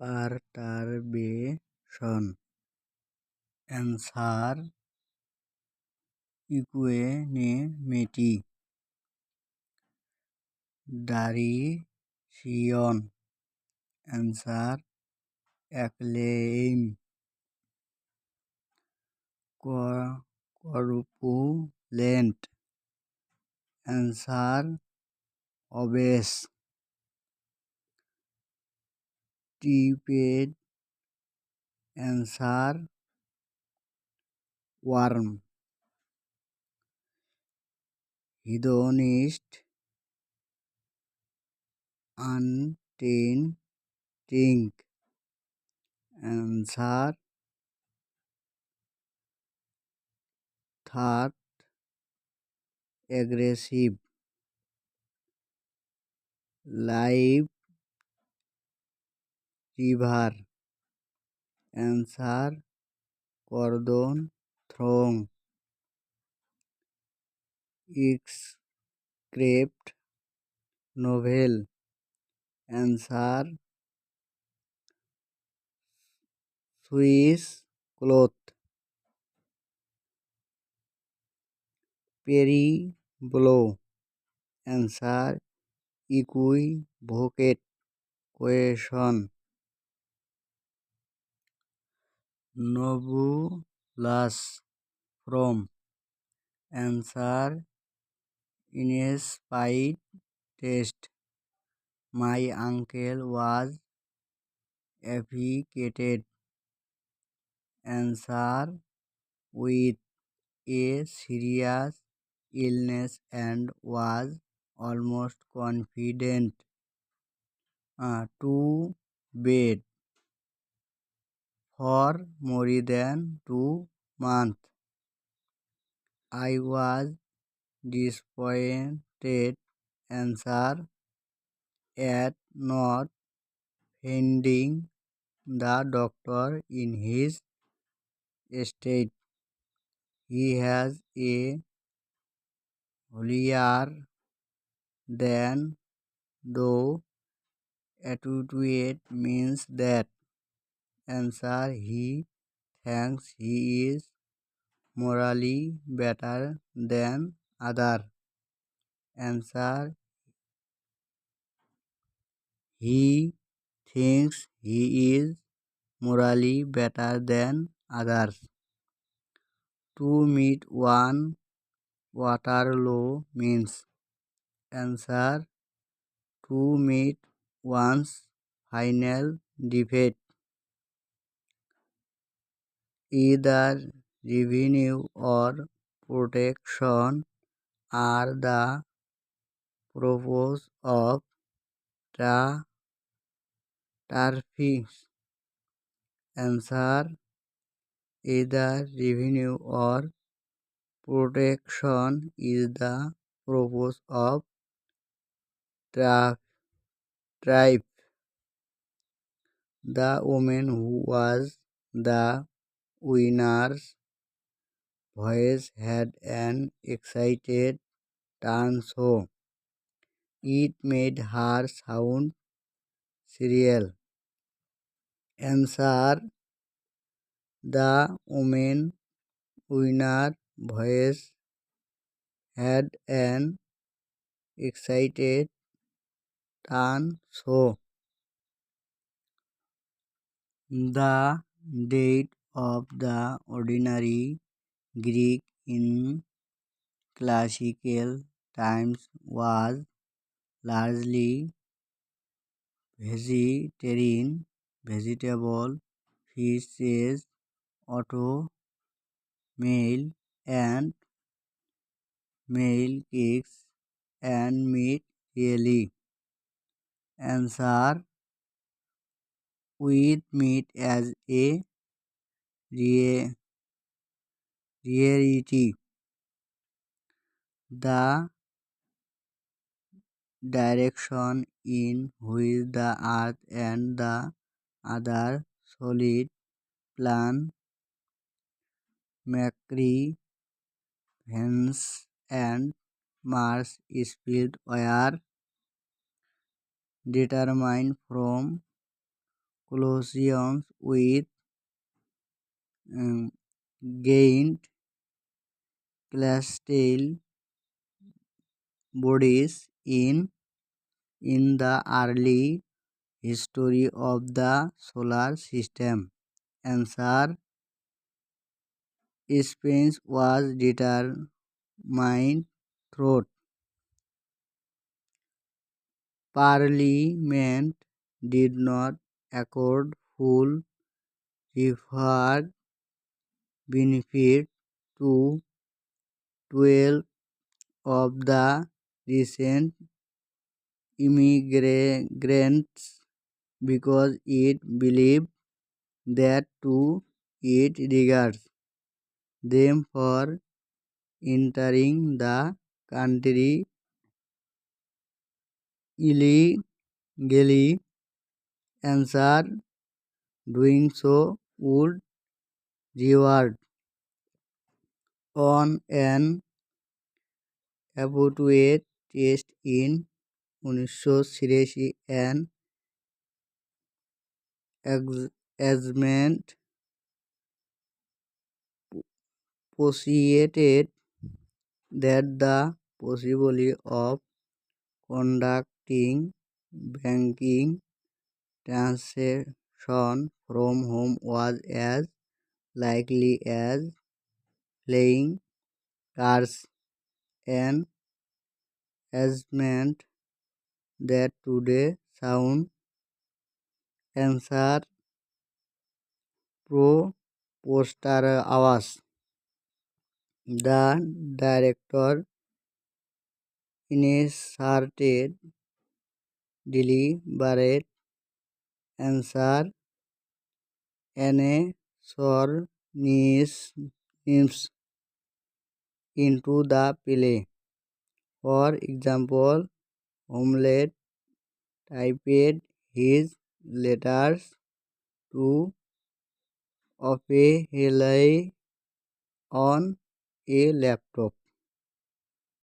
perturbation. Answer: equanimity. Derision. Answer: acclaim. Corpulent. Answer: obese. Stupid. Answer: warm. Hedonist. Untainting. Answer: thought aggressive. Live river. Answer: cordon throng. Script novel. Answer: Swiss cloth. Perry blow. Answer: equivocate question. Novulus from. Answer: inspired taste. My uncle was afflicted. Answer: with a serious illness and was almost confident to bed for more than 2 months. I was disappointed. Answer: at not finding the doctor in his state. He has a holier than thou attitude means that. Answer: he thinks he is morally better than other. Answer: he thinks he is morally better than others. To meet one Waterloo means. Answer: to meet one's final defeat. Either revenue or protection are the purpose of tariffs. Answer: either revenue or protection is the purpose of tariff. The woman who was the winner's voice had an excited turn so it made her sound shrill. Answer: the woman winner voice had an excited turn so the death of the ordinary Greek in classical times was largely vegetarian. Vegetable, fishes, oatmeal, and meal cakes, and meat really. Answer: with meat as a rea- rarity. The direction in which the earth and the other solid planet, Mercury, Venus, and Mars split were determined from Colossians with um, gained celestial bodies in the early history of the solar system. Answer: space was determined through Parliament did not accord full referred benefit to 12 of the recent immigrants because it believed that to it regards them for entering the country illegally. Answer: doing so would reward on an appropriate test in 1983 an assessment postulated that the possibility of conducting banking transaction from home was as likely as playing cards, an assessment that today sound. Answer: pro poster hours. The director inserted deliberate answer anachronisms into the play. For example, Hamlet typed his letters to Ophelia on a laptop.